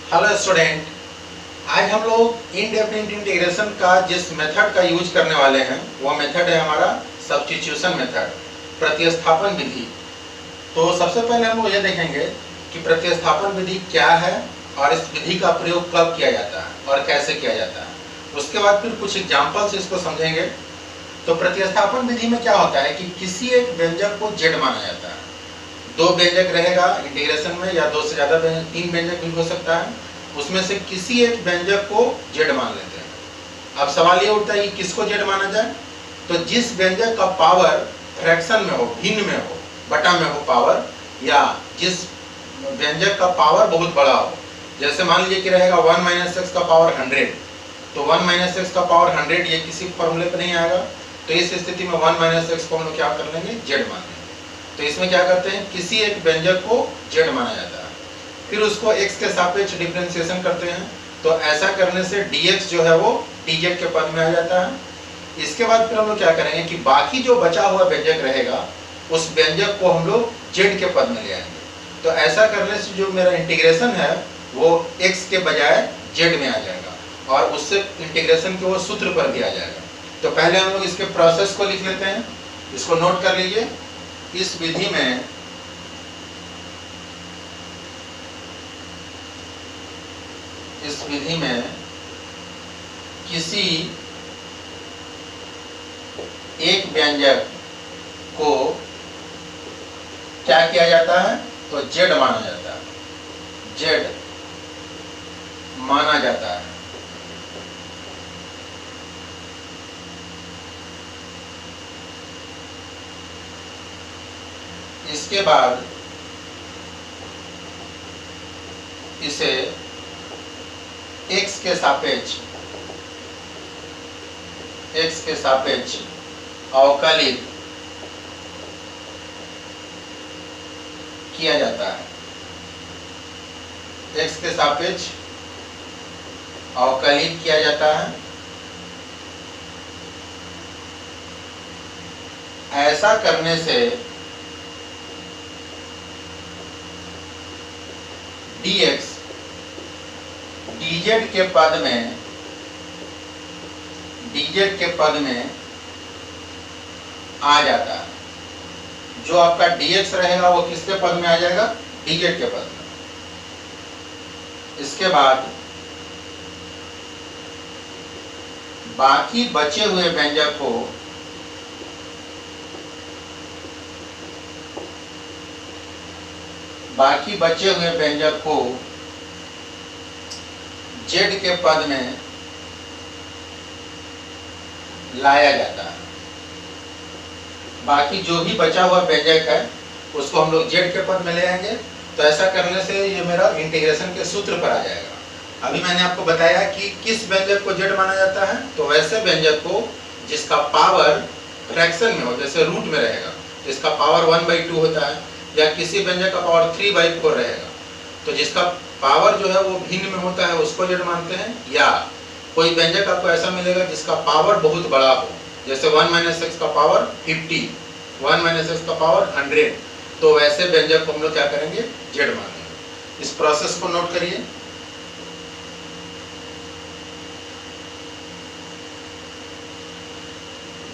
Hello student, आज हम लोग इनडेफिनिट इंटीग्रेशन का जिस मेथड का यूज करने वाले हैं वो मेथड है हमारा सब्स्टिट्यूशन मेथड, प्रतिस्थापन विधि। तो सबसे पहले हम लोग ये देखेंगे कि प्रतिस्थापन विधि क्या है और इस विधि का प्रयोग कब किया जाता है और कैसे किया जाता है। उसके बाद फिर कुछ एग्जाम्पल्स इसको समझेंगे। तो प्रतिस्थापन विधि में क्या होता है कि किसी एक व्यंजक को जेड माना जाता है। दो व्यंजक रहेगा इंटीग्रेशन में, या दो से ज़्यादा व्यंजक, तीन व्यंजक भी हो सकता है, उसमें से किसी एक व्यंजक को जेड मान लेते हैं। अब सवाल ये उठता है कि किसको जेड माना जाए। तो जिस व्यंजक का पावर फ्रैक्शन में हो, भिन्न में हो, बटा में हो पावर, या जिस व्यंजक का पावर बहुत बड़ा हो। जैसे मान लीजिए कि रहेगा 1 - x का पावर 100, तो 1 - x का पावर 100 ये किसी फॉर्मूले पर नहीं आएगा। तो इस स्थिति में 1 - x को हम लोग क्या कर लेंगे, जेड मान लेंगे। तो इसमें क्या करते हैं, किसी एक व्यंजक को जेड माना जाता है, फिर उसको x के सापेक्ष डिफरेंशिएशन करते हैं। तो ऐसा करने से dx जो है वो dz के पद में आ जाता है। इसके बाद फिर हम लोग क्या करेंगे कि बाकी जो बचा हुआ व्यंजक रहेगा उस व्यंजक को हम लोग z के पद में ले आएंगे। तो ऐसा करने से जो मेरा इंटीग्रेशन है वो x के बजाय z में आ जाएगा और उससे इंटीग्रेशन के वो सूत्र पर भी आ जाएगा। तो पहले हम लोग इसके प्रोसेस को लिख लेते हैं, इसको नोट कर लीजिए। इस विधि में किसी एक व्यंजक को क्या किया जाता है, तो जेड माना जाता है, जेड माना जाता है। इसके बाद इसे x के सापेक्ष अवकलित किया जाता है, x के सापेक्ष अवकलित किया जाता है। ऐसा करने से dx dz के पद में आ जाता है। जो आपका dx रहेगा वो किसके पद में आ जाएगा, dz के पद में। इसके बाद बाकी बचे हुए व्यंजक को z के पद में लाया जाता है। बाकी जो भी बचा हुआ व्यंजक है उसको हम लोग z के पद में ले आएंगे। तो ऐसा करने से ये मेरा इंटीग्रेशन के सूत्र पर आ जाएगा। अभी मैंने आपको बताया कि किस व्यंजक को z माना जाता है, तो वैसे व्यंजक को जिसका पावर फ्रैक्शन में हो, जैसे रूट में रहेगा तो इसका पावर 1/2 होता है, या किसी व्यंजक का पावर 3/4 रहेगा तो जिसका पावर जो है वो भिन्न में होता है उसको जेड मानते हैं। या कोई व्यंजक आपको ऐसा मिलेगा जिसका पावर बहुत बड़ा हो, जैसे 1 - x का पावर 50, 1 - x का पावर 100, तो वैसे व्यंजक को हम लोग क्या करेंगे, जेड मानेंगे। इस प्रोसेस को नोट करिए।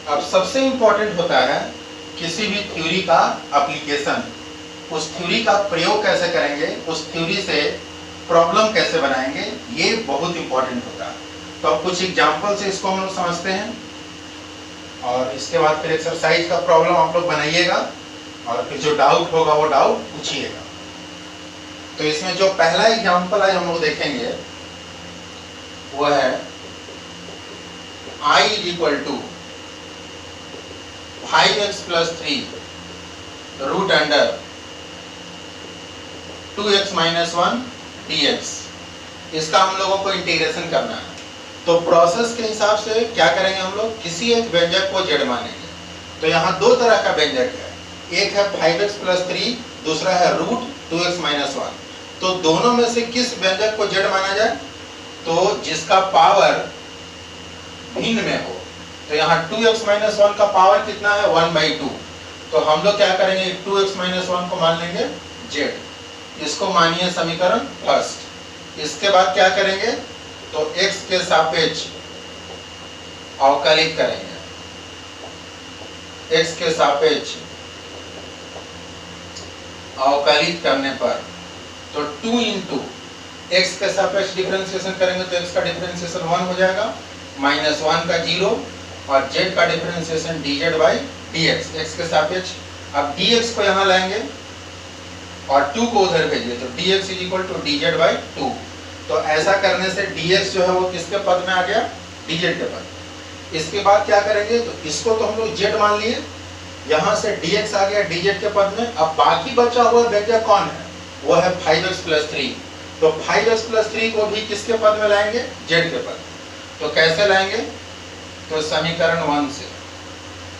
अब सबसे इंपॉर्टेंट होता है किसी भी थ्योरी का एप्लीकेशन। उस थ्योरी का प्रयोग कैसे करेंगे, उस थ्योरी से प्रॉब्लम कैसे बनाएंगे, ये बहुत इंपॉर्टेंट होता है। तो अब कुछ एग्जांपल से इसको हम लोग समझते हैं और इसके बाद फिर एक्सरसाइज का प्रॉब्लम आप लोग बनाइएगा और फिर जो डाउट होगा वो डाउट पूछिएगा। तो इसमें जो पहला एग्जांपल आज हम लोग देखेंगे वो है I = 5x + 3 √(2x - 1) dx। इसका हम लोगों को इंटीग्रेशन करना है। तो प्रोसेस के हिसाब से क्या करेंगे, हम लोग किसी एक व्यंजक को जेड मानेंगे। तो यहाँ दो तरह का व्यंजक है, एक है 5x + 3, दूसरा है √2x - 1। तो दोनों में से किस व्यंजक को जेड माना जाए, तो जिसका पावर भिन्न में हो। तो यहाँ 2x - 1 का पावर कितना है, 1/2। तो हम लोग क्या करेंगे, 2x - 1 को मान लेंगे z। इसको मानिए समीकरण फर्स्ट। इसके बाद क्या करेंगे, तो x के सापेक्ष अवकलित करेंगे, x के सापेक्ष अवकलित करने पर तो 2 इंटू एक्स के सापेक्ष डिफरेंशिएशन करेंगे तो x का डिफरेंशिएशन 1 हो जाएगा, -1 का 0 और z का differentiation dz by dx, x के सापेक्ष। अब dx को यहाँ लाएंगे और 2 को उधर भेजिए तो dx is equal to dz by 2। तो ऐसा करने से dx जो है वो किसके पद में आ गया, dz के पद। इसके बाद क्या करेंगे, तो इसको तो हम लोग z मान लिए, यहाँ से dx आ गया dz के पद में। अब बाकी बचा हुआ वेक्टर कौन है, वो है 5x प्लस 3। तो 5x प्लस 3 को भी किसके पद में लाएंगे, z के पद। तो कैसे लाएंगे, तो समीकरण 1 से।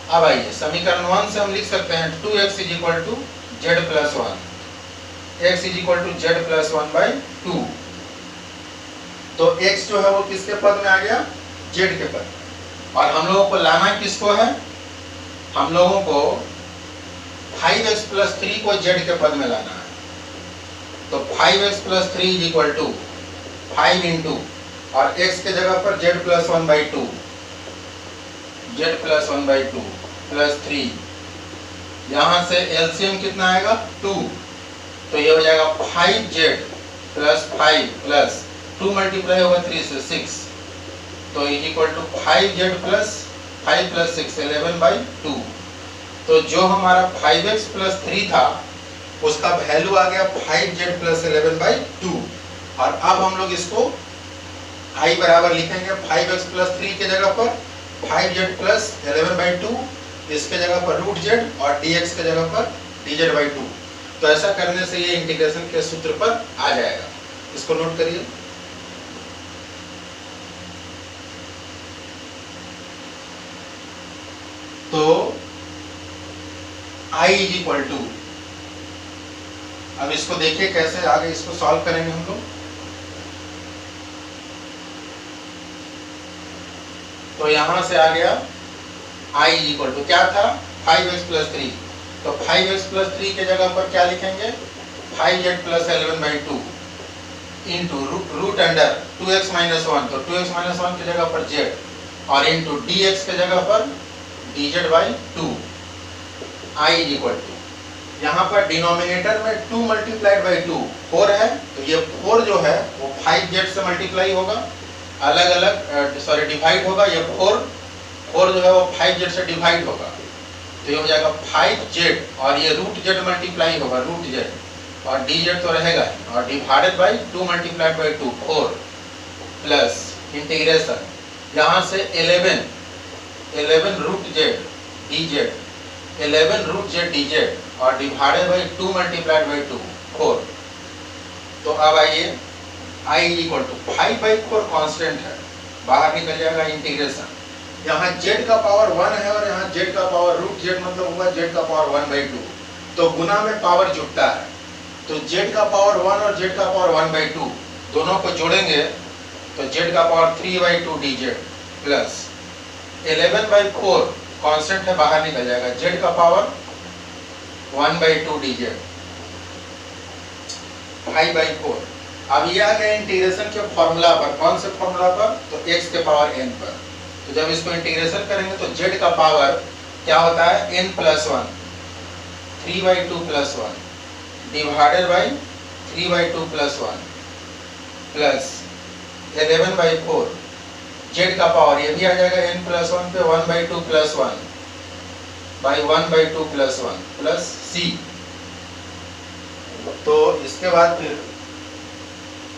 अब आइए समीकरण 1 से हम लिख सकते हैं 2x is equal to z plus 1, x is equal to z plus 1 by 2। तो x जो है वो किसके पद में आ गया, z के पद। और हम लोगों को लाना किसको है, हम लोगों को 5x प्लस 3 को z के पद में लाना है। तो 5x plus 3 is equal to 5 into और x के जगह पर z plus 1 by 2, z plus 1 by 2 plus 3, यहाँ से एलसीएम कितना आएगा 2, तो ये हो जाएगा 5z प्लस 5 प्लस 2 मल्टीप्लाई होगा 3 से 6, तो is equal to 5z plus 5 plus 6 11 by 2। तो जो हमारा 5x प्लस 3 था उसका वैल्यू आ गया 5z प्लस 11 बाई 2। और अब हम लोग इसको i बराबर लिखेंगे 5x प्लस 3 के जगह पर 5z प्लस 11 बाई 2, इसके जगह पर रूट z और dx के जगह पर dz बाई 2। तो ऐसा करने से ये इंटीग्रेशन के सूत्र पर आ जाएगा, इसको नोट करिए। तो i इज इक्वल टू, अब इसको देखिए कैसे आगे इसको सॉल्व करेंगे हम लोग। तो यहां से आ गया i इज इक्वल टू क्या था 5x प्लस 3, तो 5x प्लस 3 के जगह पर क्या लिखेंगे 5z plus 11 by 2 into root under 2x minus 1, तो 2x माइनस 1 की जगह पर z और इंटू dx के जगह पर dz by 2। i is equal to, यहाँ पर डिनोमिनेटर में 2 मल्टीप्लाइड बाई 2 4 है, तो ये 4 जो है वो 5z से मल्टीप्लाई होगा, अलग अलग सॉरी डिवाइड होगा, ये 4 जो है वो 5z से डिवाइड होगा, तो ये हो जाएगा 5z और ये रूट z मल्टीप्लाई होगा रूट z और dz तो रहेगा ही, और divided by 2 multiplied by 2 4 plus integration यहाँ से 11 root z dz 11 root z dz और डिवाइडेड बाई 2 मल्टीप्लाइड बाई 2 4। तो अब आइए i equal to 5 by 4 constant है, बाहर निकल जाएगा इंटीग्रेशन। यहाँ z का पावर 1 है और यहाँ z का पावर रूट z मतलब होगा z का पावर 1 बाई 2, तो गुना में पावर जुटता है, तो z का पावर 1 और z का पावर 1 बाई 2 दोनों को जोड़ेंगे तो z का power 3 by 2 dz plus 11 by 4 constant है, बाहर निकल जाएगा, z का पावर 1 बाई 2 dz 5 बाई 4। अब ये आ गया इंटीग्रेशन के फॉर्मूला पर, कौन से फॉर्मूला पर, तो x के पावर n पर। तो जब इसको इंटीग्रेशन करेंगे तो z का पावर क्या होता है n plus 1 3 by 2 plus 1 divided by 3 by 2 plus 1 plus 11 by 4, z का पावर ये भी आ जाएगा n प्लस 1 पे 1 by 2 plus 1 by 1 by 2 plus 1 plus c। तो इसके बाद फिर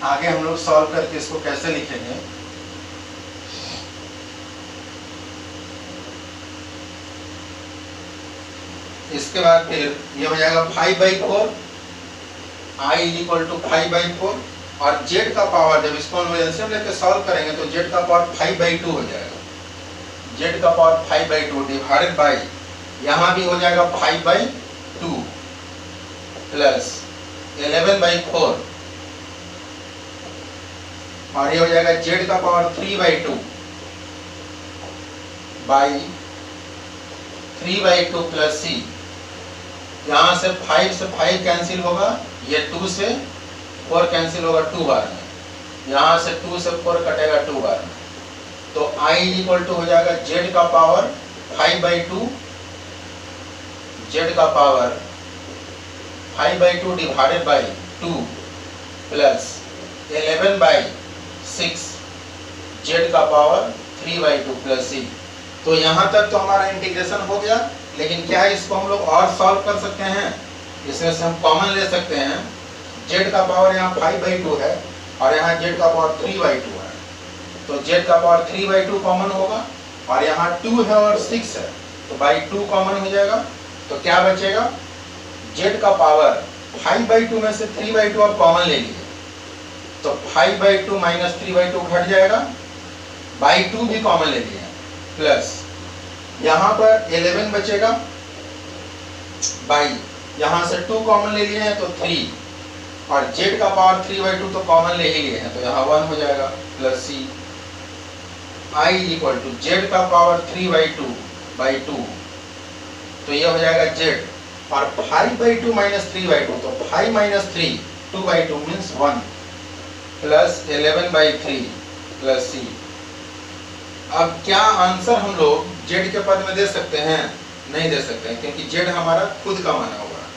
आगे हम लोग सॉल्व करके इसको कैसे लिखेंगे, इसके बाद फिर ये हो जाएगा 5 by 4, i is equal to 5 by 4 और z का पावर जब इसको हम एलसीएम लेके सॉल्व करेंगे तो z का पावर 5 बाई 2 हो जाएगा, z का पावर 5 बाई 2 डिवाइडेड बाई यहाँ भी हो जाएगा 5 बाई 2 प्लस 11 बाई 4 और ये हो जाएगा z का power 3 by 2 by 3 by 2 plus c। यहाँ से 5 से 5 कैंसिल होगा, ये 2 से 4 कैंसिल होगा 2 बार में, यहाँ से 2 से 4 कटेगा 2 बार, तो I इक्वल टू हो जाएगा z का पावर 5/2, z का power 5/2 divided by 2 plus 11/6 z का पावर 3/2 प्लस c। तो यहाँ तक तो हमारा इंटीग्रेशन हो गया, लेकिन क्या इसको हम लोग और सॉल्व कर सकते हैं? इसमें से हम कॉमन ले सकते हैं। z का पावर यहाँ 5/2 है और यहाँ z का पावर 3/2 है, तो z का पावर 3/2 कॉमन होगा और यहाँ 2 है और 6 है, तो बाई 2 कॉमन हो जाएगा। तो क्या बचेगा? z का पावर 5/2 में से 3/2 आप कॉमन ले लिए, तो 5/2 माइनस 3/2 घट जाएगा, बाई 2 भी कॉमन ले लिए, प्लस यहाँ पर 11 बचेगा, बाई यहाँ से 2 कॉमन ले लिए हैं तो 3, और z का पावर 3/2 तो कॉमन ले ही लिए हैं, तो यहाँ 1 हो जाएगा, plus c। I equal to z का पावर 3/2/2, तो ये हो जाएगा z, और 5/2 माइनस 3/2, तो 5 minus 3 2/2 means 1, plus 11/3 plus c। अब क्या आंसर हम लोग z के पद में दे सकते हैं? नहीं दे सकते हैं, क्योंकि z हमारा खुद का माना हुआ है।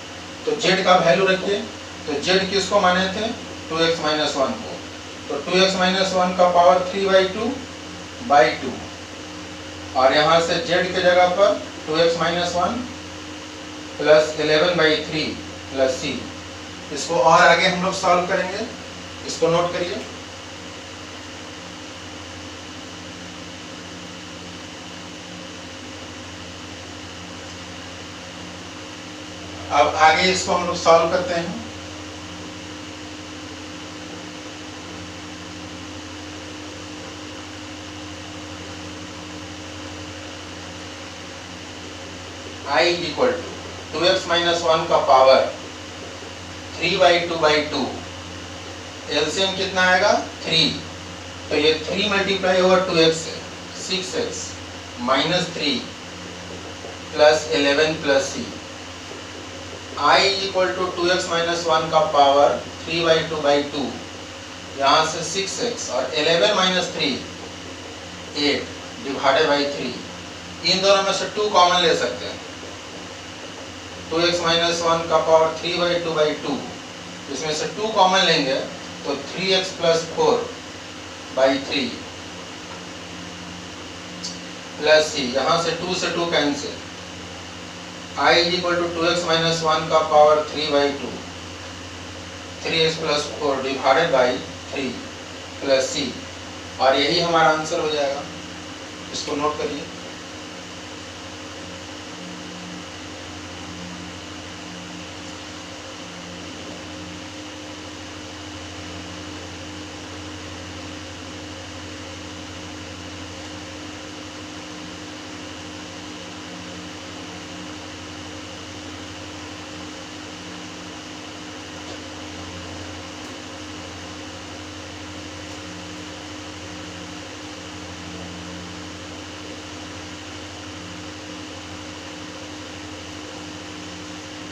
तो z का वैल्यू रखिए, तो z किसको माने थे? 2x माइनस 1 को, तो 2x माइनस 1 का पावर 3/2/2, और यहाँ से z के जगह पर 2x minus 1 plus 11/3 plus c। इसको और आगे हम लोग सॉल्व करेंगे, इसको नोट करिए। अब आगे इसको हम लोग सॉल्व करते हैं। I equal to 2x minus 1 का पावर 3/2/2, एलसीएम कितना आएगा? 3, तो ये 3 मल्टीप्लाई ओवर 2x है, 6x minus 3 plus 11 plus c। I equal to 2x minus 1 का पावर 3/2/2, यहाँ से 6x और 11 माइनस 3 8 डिवाइडेड बाई 3। इन दोनों में से 2 कॉमन ले सकते हैं, 2x माइनस 1 का पावर 3/2/2, इसमें से 2 कॉमन लेंगे तो 3x प्लस 4/3 प्लस c, यहाँ से 2 से 2 cancel. I equal to 2x minus 1 का power 3/2, 3x plus 4 divided by 3 plus c, और यही हमारा आंसर हो जाएगा। इसको नोट करिए।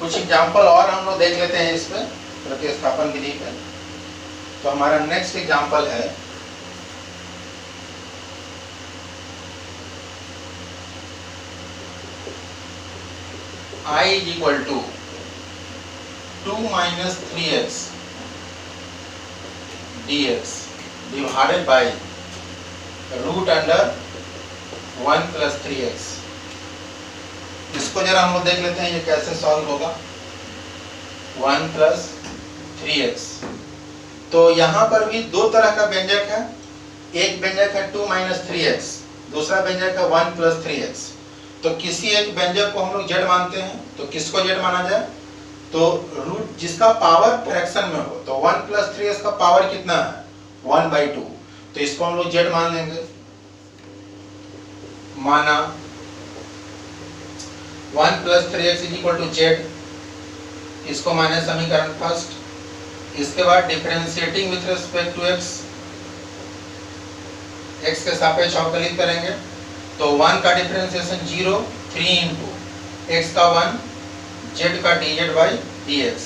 कुछ एग्जाम्पल और हम लोग देख लेते हैं इस पे, प्रतिस्थापन विधि पे। तो हमारा नेक्स्ट एग्जाम्पल है I equal to 2 minus 3x dx divided by root under 1 plus 3x। इसको जरा हम लोग देख लेते हैं ये कैसे सॉल्व होगा। 1 प्लस 3x, तो यहाँ पर भी दो तरह का व्यंजक है, एक व्यंजक है 2 माइनस 3x, दूसरा व्यंजक है 1 प्लस 3x। तो किसी एक व्यंजक को हम लोग z मानते हैं, तो किसको z माना जाए? तो रूट जिसका पावर फ्रैक्शन में हो, तो 1 प्लस 3x का पावर कितना है? 1/2, तो इसको हम लोग z मान लेंगे। माना 1 plus 3x is equal to z, इसको माने समीकरण फर्स्ट। इसके बाद differentiating with respect to x, x के सापेक्ष अवकलित करेंगे, तो 1 का डिफरेंशिएशन 0, 3 इंटू x का 1, z का dz बाई dx।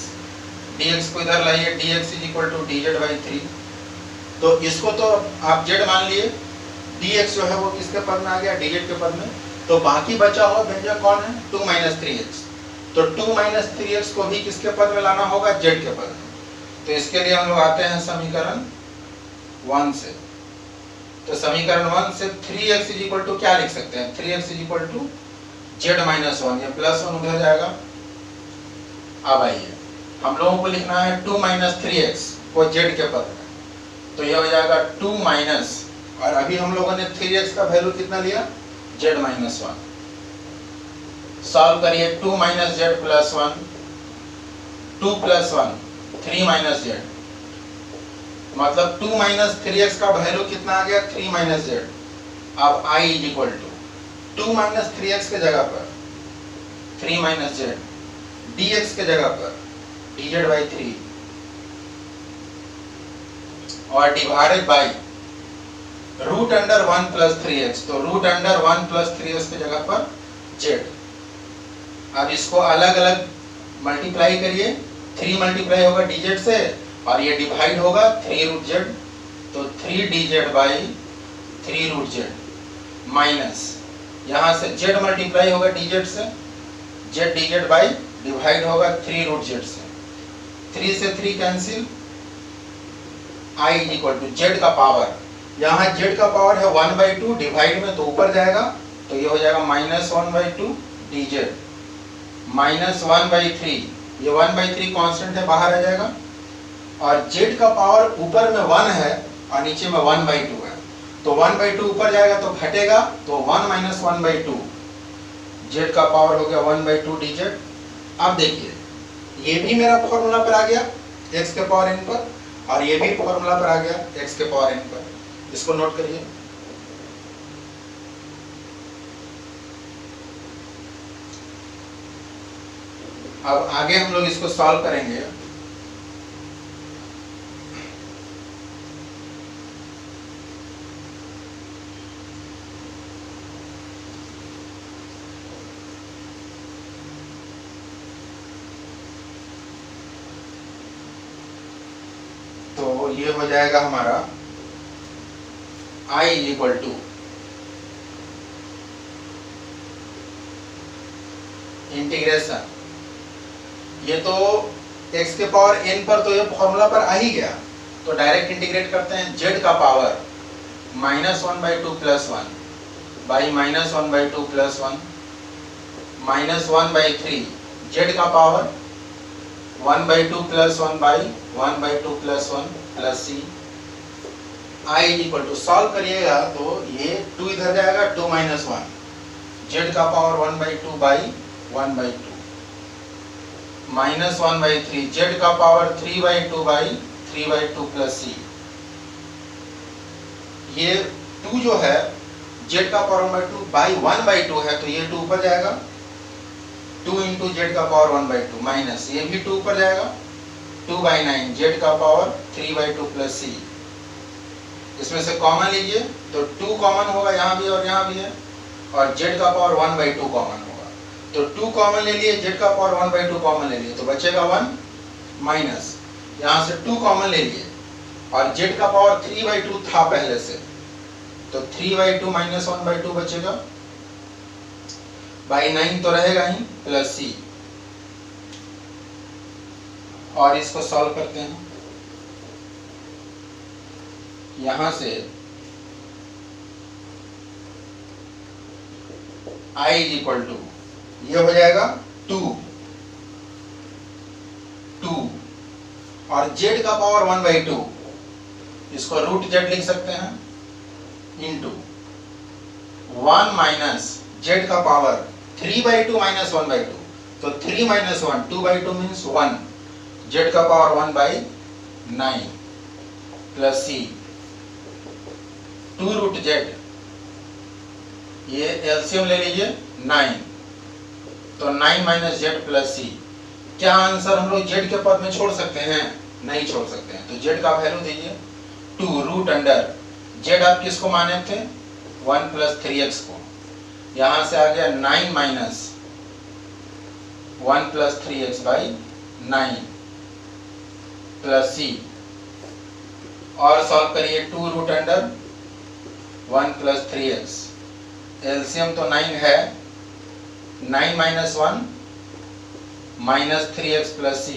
dx को इधर लाइए, dx is equal to dz by 3, तो इसको तो आप जेड मान लिए, dx जो है वो किसके पद में आ गया, dz के पद में। तो बाकी बचा हुआ व्यंजक कौन है, 2 - 3x। तो 2 - 3x को भी किसके पद में लाना होगा, z के पद में। तो इसके लिए हम लोग आते हैं समीकरण 1 से। तो समीकरण 1 से 3x = क्या लिख सकते हैं, 3x = z - 1, ये +1 उधर जाएगा। अब आइए हम लोगों को लिखना है 2 - 3x को z के पद में, तो यह हो जाएगा 2 माइनस, और अभी हम लोगों ने 3x का वैल्यू कितना लिया, z - 1। सॉल्व करिए, 2 - z + 1, 2 + 1 3 - z, मतलब 2 - 3x का वैल्यू कितना आ गया, 3 - z। अब I = 2 - 3x के जगह पर 3 - z, dx के जगह पर dz/3 और डिवाइडेड बाय √1 + 3x, तो √1 + 3x के जगह पर z। अब इसको अलग अलग मल्टीप्लाई करिए, 3 मल्टीप्लाई होगा dz से और ये डिवाइड होगा 3√z, तो 3dz/3√z माइनस यहाँ से z मल्टीप्लाई होगा dz से, z dz/ डिवाइड होगा 3√z से, 3 से 3 कैंसिल, I = z का पावर, यहाँ z का पावर है 1/2 डिवाइड में, तो ऊपर जाएगा, तो ये हो जाएगा -1/2 dz -1/3, ये 1/3 कांस्टेंट है, बाहर आ जाएगा। और z का पावर ऊपर में 1 है और नीचे में 1/2 है, तो 1/2 ऊपर जाएगा तो घटेगा, तो 1 - 1/2, z का पावर हो गया 1/2 dz। अब देखिए ये भी मेरा फॉर्मूला पर आ गया x के पावर n पर, और ये भी फॉर्मूला पर आ गया x के पावर n पर। इसको नोट करिए। अब आगे हम लोग इसको सॉल्व करेंगे। तो ये हो जाएगा हमारा I = इंटीग्रेशन, ये तो x के पावर n पर, तो ये फॉर्मूला पर आ ही गया, तो डायरेक्ट इंटीग्रेट करते हैं। z का पावर -1/2 + 1 बाई -1/2 + 1 -1/3, z का power 1/2 + 1 by 1/2 + 1 + c। I = solve करिएगा तो ये 2 इधर जाएगा, 2 - 1, z का पावर 1/2 बाई 1/2 -1/3, z का पावर 3/2 बाई 3/2 + c। ये 2 जो है z का पावर 1/2 बाई 1/2 है, तो ये 2 ऊपर जाएगा, 2 × z का पावर 1/2 माइनस ये भी 2 ऊपर जाएगा, 2/9 z का पावर 3/2 + c। इसमें से कॉमन लीजिए, तो 2 कॉमन होगा यहाँ भी और यहाँ भी है, और z का पावर 1/2 कॉमन होगा, तो 2 कॉमन ले लिए, z का पावर 1/2 कॉमन ले लिए, तो बचेगा 1 माइनस यहाँ से 2 कॉमन ले लिए, और z का पावर 3/2 था पहले से, तो 3/2 - 1/2 बचेगा, बाई 9 तो रहेगा ही, प्लस c। और इसको सॉल्व करते हैं, यहां से I = ये हो जाएगा 2 और z का पावर 1/2, इसको √z लिख सकते हैं, इंटू 1 माइनस z का पावर 3/2 - 1/2, तो 3 - 1 2/2 मीन्स 1, z का पावर 1/9 प्लस c 2√z, ये एलसीएम ले लीजिए 9, तो 9 - z प्लस c। क्या आंसर हम लोग z के पद में छोड़ सकते हैं? नहीं छोड़ सकते हैं, तो z का वैल्यू दीजिए 2√अंडर z, आप किसको माने थे 1 + 3x को, यहां से आ गया 9 माइनस 1 + 3x/9 प्लस c और सॉल्व करिए 2 root under 1 plus 3x। LCM तो 9 है, 9 minus 1 minus 3x plus c।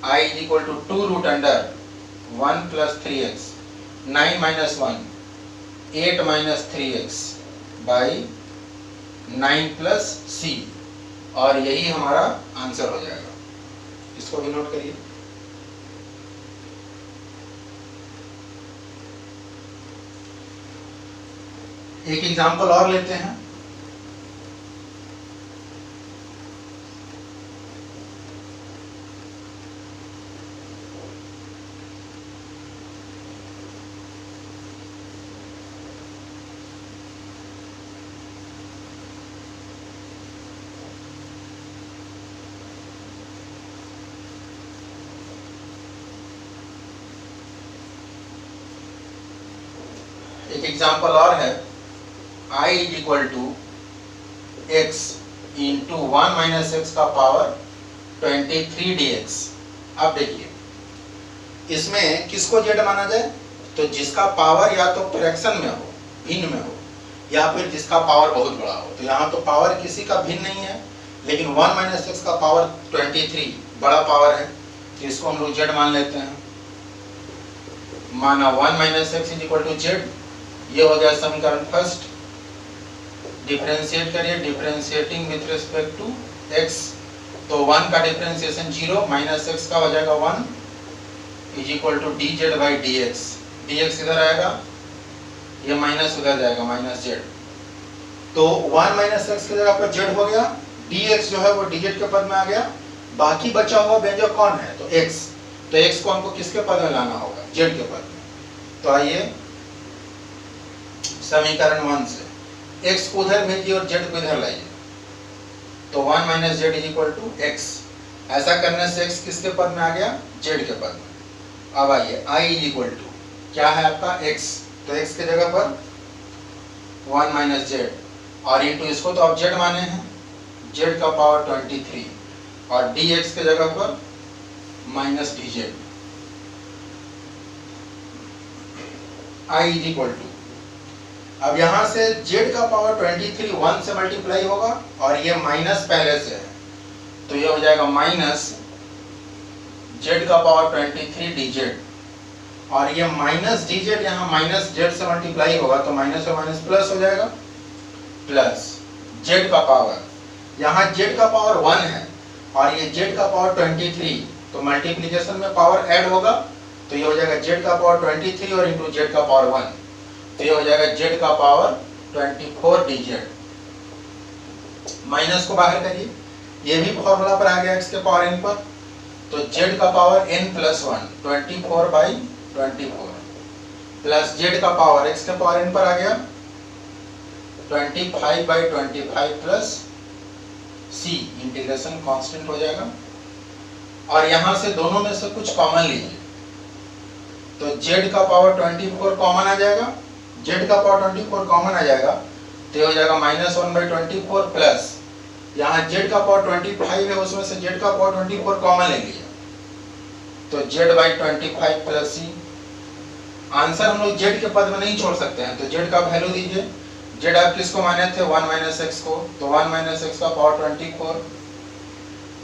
I is equal to 2 root under 1 plus 3x, 9 minus 1 8 minus 3x by 9 plus c, और यही हमारा आंसर हो जाएगा। इसको भी नोट करिए। एक एग्जांपल और लेते हैं। एक एग्जांपल और है, I is equal to x into 1 minus x का पावर 23 dx। अब देखिए इसमें किसको z माना जाए, तो जिसका पावर या तो फ्रैक्शन में हो, भिन्न में हो, या फिर जिसका पावर बहुत बड़ा हो। तो यहाँ तो पावर किसी का भिन्न नहीं है, लेकिन 1 माइनस एक्स का पावर 23 बड़ा पावर है, तो इसको हम लोग z मान लेते हैं। माना 1 minus x is equal to z। ये हो गया समीकरण फर्स्ट। डिफरेंशिएट करिए, differentiating with respect to x, तो 1 का डिफरेंशिएशन 0, माइनस x का हो जाएगा 1 is equal to dz by dx। dx इधर आएगा, ये माइनस उधर जाएगा, माइनस z। तो 1 माइनस एक्स की जगह पर z हो गया, dx जो है वो dz के पद में आ गया। बाकी बचा हुआ व्यंजक कौन है, तो x। तो x को हमको किसके पद में लाना होगा, z के पद में। तो आइए समीकरण 1 से x को उधर भेजिए और z को इधर लाइए, तो 1 minus z is equal to x। ऐसा करने से x किसके पद में आ गया, z के पद में। अब आइए I इज इक्वल टू क्या है आपका x, तो x के जगह पर 1 माइनस जेड और इंटू इसको तो आप z माने हैं, z का पावर 23 और dx के जगह पर minus dz। I is equal to, अब यहां से z का पावर 23 1 से मल्टीप्लाई होगा और ये माइनस पहले से है, तो ये हो जाएगा माइनस z का पावर 23 dz, और ये माइनस dz यहाँ माइनस z से मल्टीप्लाई होगा तो माइनस और माइनस प्लस हो जाएगा, प्लस z का पावर, यहाँ z का पावर 1 है और ये z का पावर 23, तो मल्टीप्लिकेशन में पावर ऐड होगा, तो ये हो जाएगा z का पावर 23 और इंटू z का पावर 1, तो ये हो जाएगा z का पावर 24 dz। माइनस को बाहर करिए, ये भी फॉर्मूला पर आ गया x के पावर n पर, तो z का power n plus 1 24 by 24 plus z का पावर x के पावर n पर आ गया 25 by 25 plus c, integration constant हो जाएगा। और यहां से दोनों में से कुछ कॉमन लीजिए, तो z का पावर 24 कॉमन आ जाएगा, z का पावर 24 कॉमन आ जाएगा, तो ये हो जाएगा माइनस 1 बाई 24 प्लस यहाँ z का पावर 25 है, उसमें से z का पावर 24 कॉमन ले लिया, तो z by 25 plus c। Answer हम लोग z के पद में नहीं छोड़ सकते हैं, तो z का वैल्यू दीजिए। z आप किसको माने थे, 1 माइनस एक्स को, तो 1 माइनस एक्स का power 24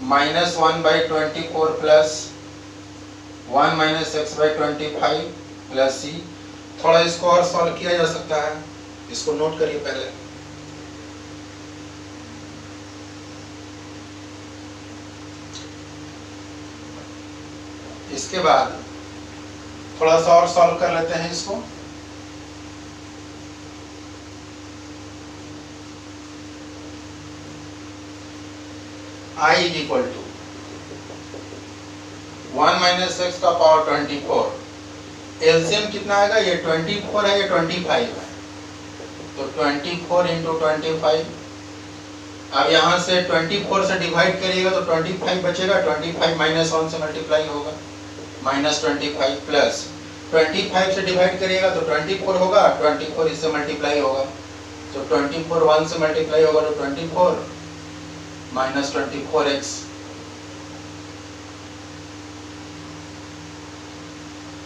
minus 1 by 24 plus 1 minus x by 25 plus c। थोड़ा इसको और सॉल्व किया जा सकता है, इसको नोट करिए पहले। इसके बाद थोड़ा सा और सॉल्व कर लेते हैं इसको। I is equal to 1 minus x का पावर 24, एलसीएम कितना आएगा, ये 24 है, ये 25 है, तो 24 इंटू 25। अब यहाँ से 24 से डिवाइड करिएगा तो 25 बचेगा, 25 माइनस 1 से मल्टीप्लाई होगा, माइनस 25 प्लस 25 से डिवाइड करिएगा तो 24 होगा, 24 इससे मल्टीप्लाई होगा, तो 24 1 से मल्टीप्लाई होगा तो 24 minus 24x।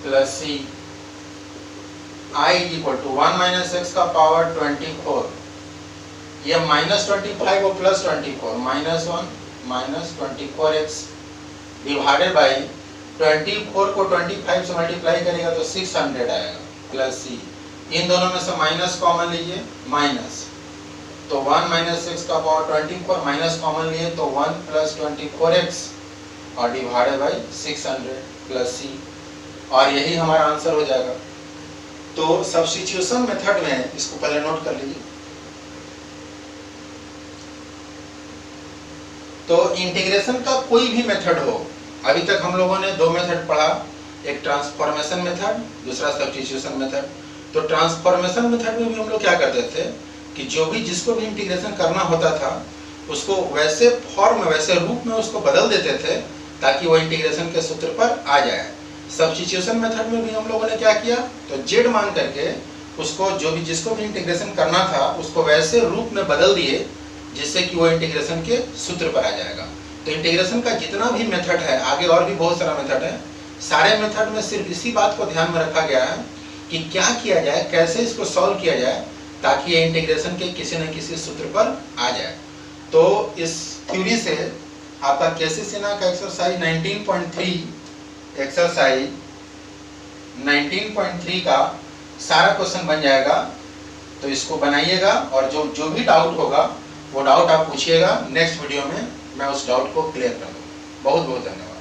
Plus c I equal to 1 minus x का पावर 24, ये माइनस 25 और plus 24, minus 1 minus 24x divided by 24 को 25 से मल्टीप्लाई करेगा तो 600 आएगा, प्लस सी। इन दोनों में से माइनस कॉमन लीजिए, माइनस, तो 1 माइनस एक्स का पावर 24 माइनस कॉमन लिए तो 1 प्लस 24x और डिवाइडेड बाई 600 प्लस सी, और यही हमारा आंसर हो जाएगा। तो सब्स्टिट्यूशन मेथड में इसको पहले नोट कर लीजिए। तो इंटीग्रेशन का कोई भी मेथड हो, अभी तक हम लोगों ने दो मेथड पढ़ा, एक ट्रांसफॉर्मेशन मेथड, दूसरा सब्स्टिट्यूशन मेथड। तो ट्रांसफॉर्मेशन मेथड में भी हम लोग क्या करते थे कि जो भी जिसको भी इंटीग्रेशन करना होता था उसको वैसे फॉर्म में, वैसे रूप में उसको बदल देते थे ताकि वो इंटीग्रेशन के सूत्र पर आ जाए। सब्स्टिट्यूशन मेथड में भी हम लोगों ने क्या किया, तो जेड मान करके उसको जो भी जिसको भी इंटीग्रेशन करना था उसको वैसे रूप में बदल दिए जिससे कि वो इंटीग्रेशन के सूत्र पर आ जाएगा। तो इंटीग्रेशन का जितना भी मेथड है, आगे और भी बहुत सारा मेथड है, सारे मेथड में सिर्फ इसी बात को ध्यान में रखा गया है कि क्या किया जाए, कैसे इसको सॉल्व किया जाए ताकि ये इंटीग्रेशन के किसी न किसी सूत्र पर आ जाए। तो इस थ्योरी से आपका केसी सिन्हा का एक्सरसाइज 19.3 का सारा क्वेश्चन बन जाएगा। तो इसको बनाइएगा और जो भी डाउट होगा वो डाउट आप पूछिएगा, नेक्स्ट वीडियो में मैं उस डाउट को क्लियर कर दूँगा। बहुत बहुत धन्यवाद।